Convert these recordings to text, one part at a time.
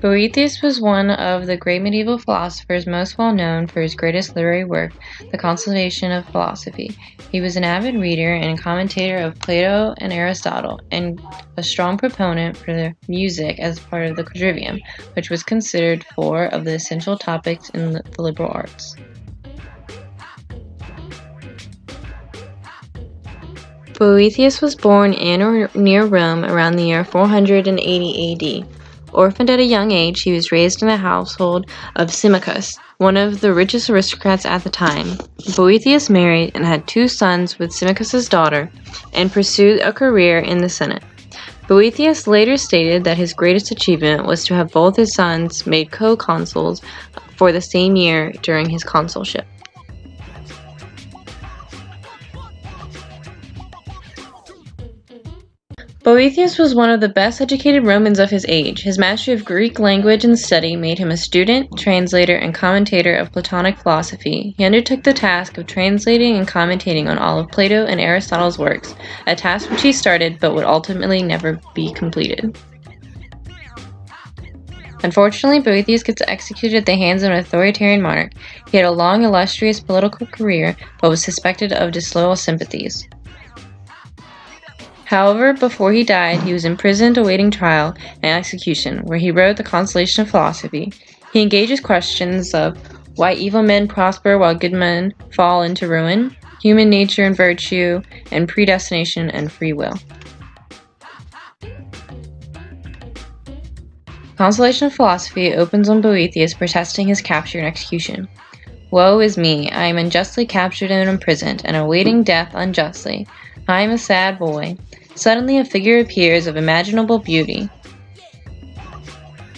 Boethius was one of the great medieval philosophers, most well known for his greatest literary work, The Consolation of Philosophy. He was an avid reader and commentator of Plato and Aristotle, and a strong proponent for the music as part of the quadrivium, which was considered four of the essential topics in the liberal arts. Boethius was born in or near Rome around the year 480 AD. Orphaned at a young age, he was raised in the household of Symmachus, one of the richest aristocrats at the time. Boethius married and had 2 sons with Symmachus's daughter, and pursued a career in the Senate. Boethius later stated that his greatest achievement was to have both his sons made co-consuls for the same year during his consulship. Boethius was one of the best-educated Romans of his age. His mastery of Greek language and study made him a student, translator, and commentator of Platonic philosophy. He undertook the task of translating and commentating on all of Plato and Aristotle's works, a task which he started but would ultimately never be completed. Unfortunately, Boethius gets executed at the hands of an authoritarian monarch. He had a long, illustrious political career, but was suspected of disloyal sympathies. However, before he died, he was imprisoned awaiting trial and execution, where he wrote The Consolation of Philosophy. He engages questions of why evil men prosper while good men fall into ruin, human nature and virtue, and predestination and free will. Consolation of Philosophy opens on Boethius protesting his capture and execution. Woe is me, I am unjustly captured and imprisoned, and awaiting death unjustly. I am a sad boy. Suddenly a figure appears of imaginable beauty.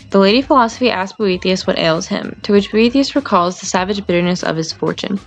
The Lady Philosophy asks Boethius what ails him, to which Boethius recalls the savage bitterness of his fortune.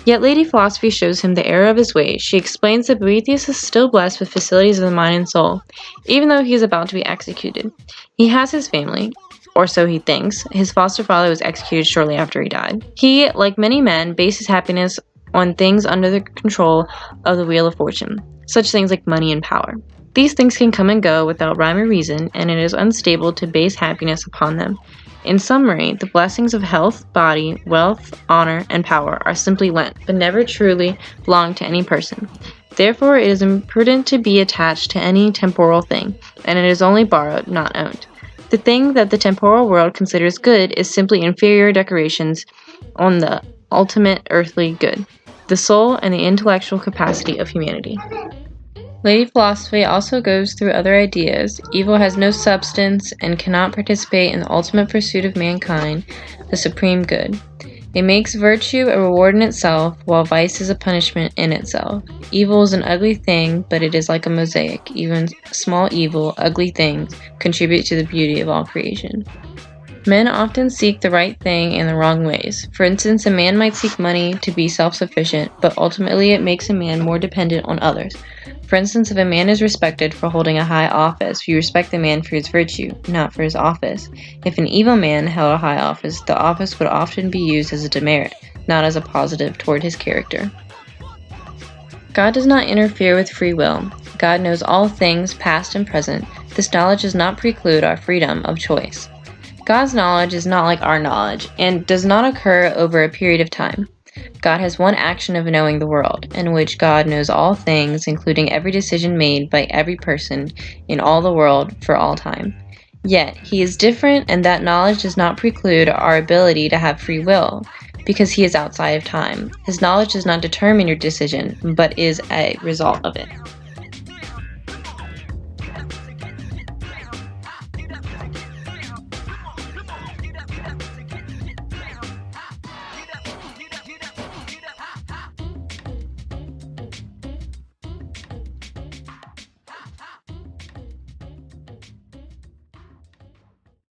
Yet Lady Philosophy shows him the error of his ways. She explains that Boethius is still blessed with facilities of the mind and soul, even though he is about to be executed. He has his family, or so he thinks. His foster father was executed shortly after he died. He, like many men, bases happiness on things under the control of the wheel of fortune, such things like money and power. These things can come and go without rhyme or reason, and it is unstable to base happiness upon them. In summary, the blessings of health, body, wealth, honor, and power are simply lent, but never truly belong to any person. Therefore, it is imprudent to be attached to any temporal thing, and it is only borrowed, not owned. The thing that the temporal world considers good is simply inferior decorations on the ultimate earthly good, the soul and the intellectual capacity of humanity. Lady Philosophy also goes through other ideas. Evil has no substance and cannot participate in the ultimate pursuit of mankind, the supreme good. It makes virtue a reward in itself, while vice is a punishment in itself. Evil is an ugly thing, but it is like a mosaic. Even small evil, ugly things contribute to the beauty of all creation. Men often seek the right thing in the wrong ways. For instance, a man might seek money to be self-sufficient, but ultimately it makes a man more dependent on others. For instance, if a man is respected for holding a high office, you respect the man for his virtue, not for his office. If an evil man held a high office, the office would often be used as a demerit, not as a positive toward his character. God does not interfere with free will. God knows all things, past and present. This knowledge does not preclude our freedom of choice. God's knowledge is not like our knowledge, and does not occur over a period of time. God has one action of knowing the world, in which God knows all things, including every decision made by every person in all the world for all time. Yet, he is different, and that knowledge does not preclude our ability to have free will, because he is outside of time. His knowledge does not determine your decision, but is a result of it.